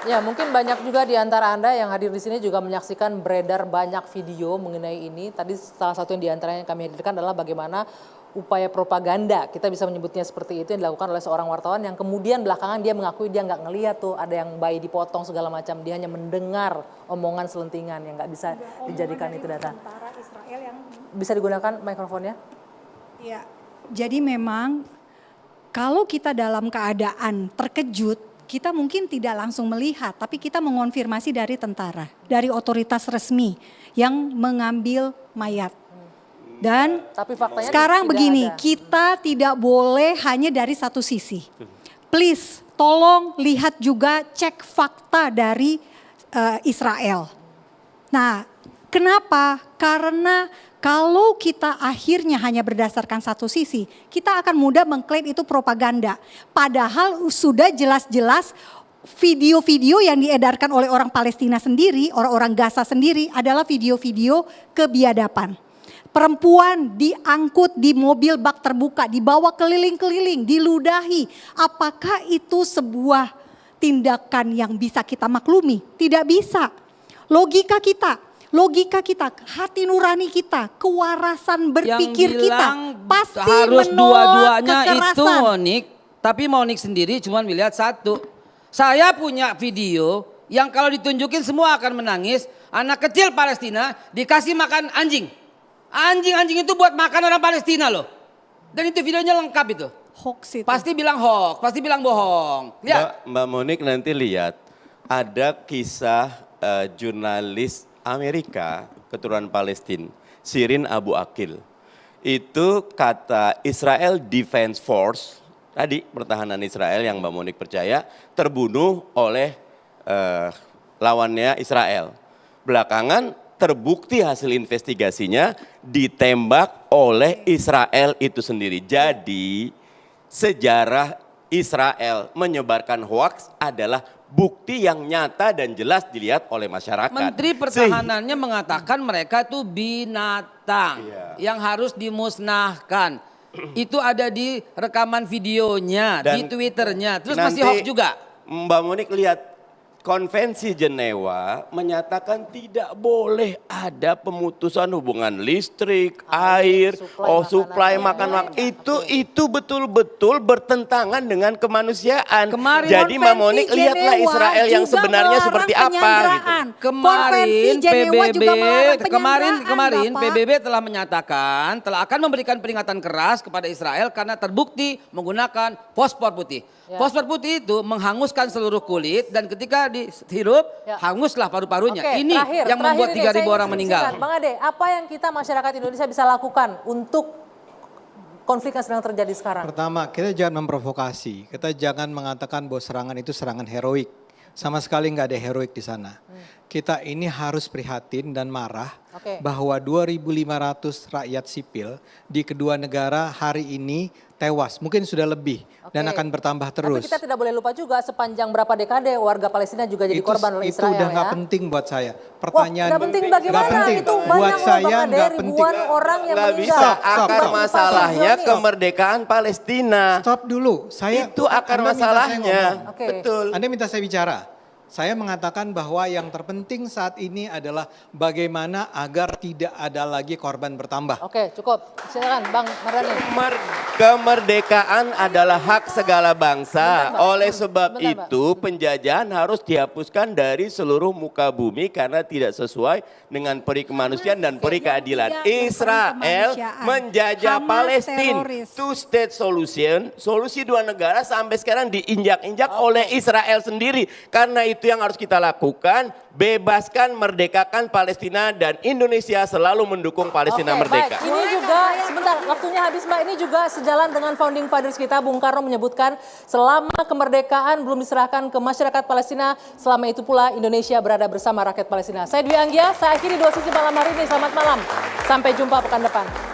Ya, mungkin banyak juga di antara Anda yang hadir di sini juga menyaksikan beredar banyak video mengenai ini. Tadi salah satu yang di antaranya yang kami hadirkan adalah bagaimana upaya propaganda, kita bisa menyebutnya seperti itu, yang dilakukan oleh seorang wartawan yang kemudian belakangan dia mengakui dia nggak ngelihat tuh ada yang bayi dipotong segala macam. Dia hanya mendengar omongan selentingan yang nggak bisa dijadikan itu data. Bisa digunakan mikrofonnya? Ya, jadi memang kalau kita dalam keadaan terkejut, kita mungkin tidak langsung melihat, tapi kita mengonfirmasi dari tentara, dari otoritas resmi yang mengambil mayat. Dan tapi faktanya sekarang begini, ada. kita tidak boleh hanya dari satu sisi. Please, tolong lihat juga cek fakta dari Israel. Nah, kenapa? Karena kalau kita akhirnya hanya berdasarkan satu sisi, kita akan mudah mengklaim itu propaganda. Padahal sudah jelas-jelas video-video yang diedarkan oleh orang Palestina sendiri, orang-orang Gaza sendiri adalah video-video kebiadaban. Perempuan diangkut di mobil bak terbuka, dibawa keliling-keliling, diludahi. Apakah itu sebuah tindakan yang bisa kita maklumi? Tidak bisa. Logika kita, hati nurani kita, kewarasan berpikir kita pasti harus dua-duanya itu kekerasan. Monik, tapi Monik sendiri cuma melihat satu. Saya punya video yang kalau ditunjukin semua akan menangis. Anak kecil Palestina dikasih makan anjing. Anjing-anjing itu buat makan orang Palestina loh. Dan itu videonya lengkap itu. Hoax itu. Pasti bilang hoax, pasti bilang bohong. Lihat. Mbak Monik nanti lihat ada kisah jurnalis Amerika keturunan Palestina, Shirin Abu Akleh. Itu kata Israel Defense Force, tadi pertahanan Israel yang Mbak Monik percaya, terbunuh oleh lawannya Israel. Belakangan terbukti hasil investigasinya ditembak oleh Israel itu sendiri. Jadi sejarah Israel menyebarkan hoaks adalah bukti yang nyata dan jelas dilihat oleh masyarakat. Menteri Pertahanannya mengatakan mereka itu binatang yang harus dimusnahkan. Itu ada di rekaman videonya, Dan di Twitternya. Terus masih hoax juga. Mbak Monik lihat Konvensi Jenewa menyatakan tidak boleh ada pemutusan hubungan listrik, air, suplai makanan. Itu betul-betul bertentangan dengan kemanusiaan. Kemarin jadi Mbak Monik lihatlah Israel yang sebenarnya seperti apa gitu. Kemarin PBB telah menyatakan telah akan memberikan peringatan keras kepada Israel karena terbukti menggunakan fosfor putih. Fosfor putih itu menghanguskan seluruh kulit dan ketika dihirup hanguslah paru-parunya. Ini yang membuat 3.000 orang meninggal. Bang Ade, apa yang kita masyarakat Indonesia bisa lakukan untuk konflik yang sedang terjadi sekarang? Pertama, kita jangan memprovokasi. Kita jangan mengatakan bahwa serangan itu serangan heroik. Sama sekali nggak ada heroik di sana. Kita ini harus prihatin dan marah bahwa 2.500 rakyat sipil di kedua negara hari ini tewas. Mungkin sudah lebih dan akan bertambah terus. Tapi kita tidak boleh lupa juga sepanjang berapa dekade warga Palestina juga jadi korban oleh Israel. Itu udah nggak penting buat saya. Pertanyaan nggak penting bagaimana? Gak penting. Itu buat saya nggak penting. Orang yang nggak bisa. Akar masalahnya kemerdekaan Palestina. Stop dulu. Itu akar masalahnya. Betul. Anda minta saya bicara. Saya mengatakan bahwa yang terpenting saat ini adalah bagaimana agar tidak ada lagi korban bertambah. Oke, cukup. Silakan Bang Mardhani. Kemerdekaan adalah hak segala bangsa. Oleh sebab itu penjajahan harus dihapuskan dari seluruh muka bumi karena tidak sesuai dengan peri kemanusiaan dan peri keadilan. Israel menjajah Palestina. Two state solution, solusi dua negara sampai sekarang diinjak-injak oleh Israel sendiri. Karena itu yang harus kita lakukan, bebaskan, merdekakan Palestina dan Indonesia selalu mendukung Palestina merdeka. Baik. Ini juga, sebentar waktunya habis Mbak, ini juga sejalan dengan founding fathers kita, Bung Karno menyebutkan selama kemerdekaan belum diserahkan ke masyarakat Palestina, selama itu pula Indonesia berada bersama rakyat Palestina. Saya Dwi Anggia, saya akhiri 2 sisi malam hari ini, selamat malam, sampai jumpa pekan depan.